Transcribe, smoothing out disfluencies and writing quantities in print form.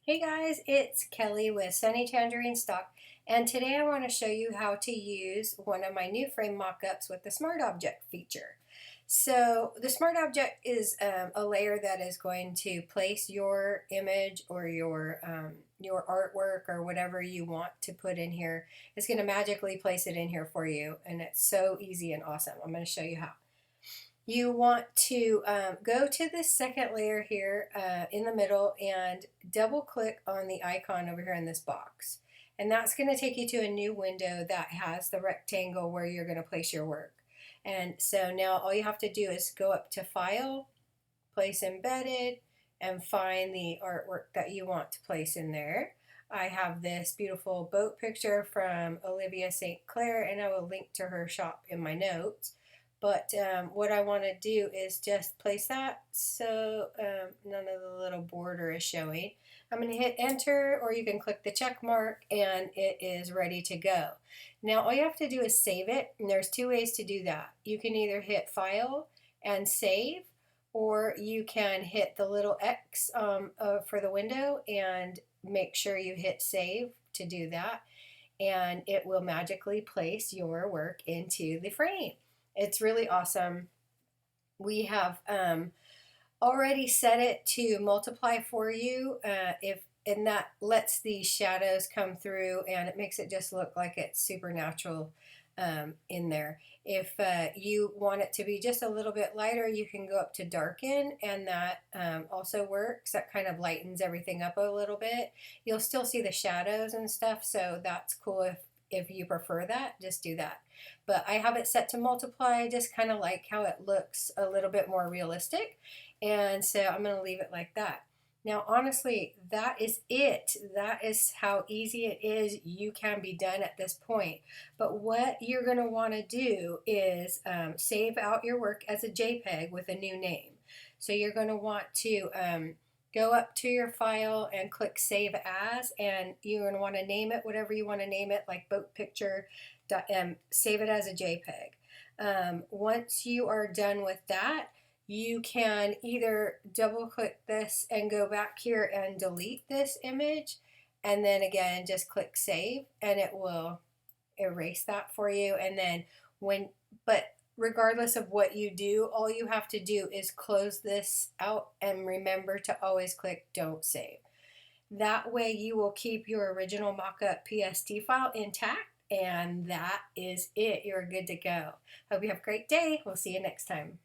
Hey guys, it's Kelly with Sunny Tangerine Stock, and today I want to show you how to use one of my new frame mock-ups with the Smart Object feature. So the Smart Object is a layer that is going to place your image or your artwork or whatever you want to put in here. It's going to magically place it in here for you, and it's so easy and awesome. I'm going to show you how. You want to go to the second layer here in the middle and double click on the icon over here in this box. And that's going to take you to a new window that has the rectangle where you're going to place your work. And so now all you have to do is go up to File, Place Embedded, and find the artwork that you want to place in there. I have this beautiful boat picture from Olivia StClaire, and I will link to her shop in my notes. But what I want to do is just place that so none of the little border is showing. I'm going to hit enter, or you can click the check mark and it is ready to go. Now all you have to do is save it, and there's two ways to do that. You can either hit file and save, or you can hit the little X for the window and make sure you hit save to do that, and it will magically place your work into the frame. It's really awesome. We have already set it to multiply for you and that lets the shadows come through, and it makes it just look like it's supernatural in there. If you want it to be just a little bit lighter, you can go up to darken, and that also works. That kind of lightens everything up a little bit. You'll still see the shadows and stuff, so that's cool. If you prefer that, just do that. But I have it set to multiply. I just kind of like how it looks a little bit more realistic, and so I'm going to leave it like that. Now, honestly, that is it. That is how easy it is. You can be done at this point. But what you're going to want to do is save out your work as a JPEG with a new name. So you're going to want to go up to your file and click Save As, and you're going to want to name it whatever you want to name it, like boat picture, save it as a JPEG. Once you are done with that, you can either double click this and go back here and delete this image, and then again just click save and it will erase that for you. And then but regardless of what you do, all you have to do is close this out and remember to always click don't save. That way you will keep your original mockup PST file intact, and that is it. You're good to go. Hope you have a great day. We'll see you next time.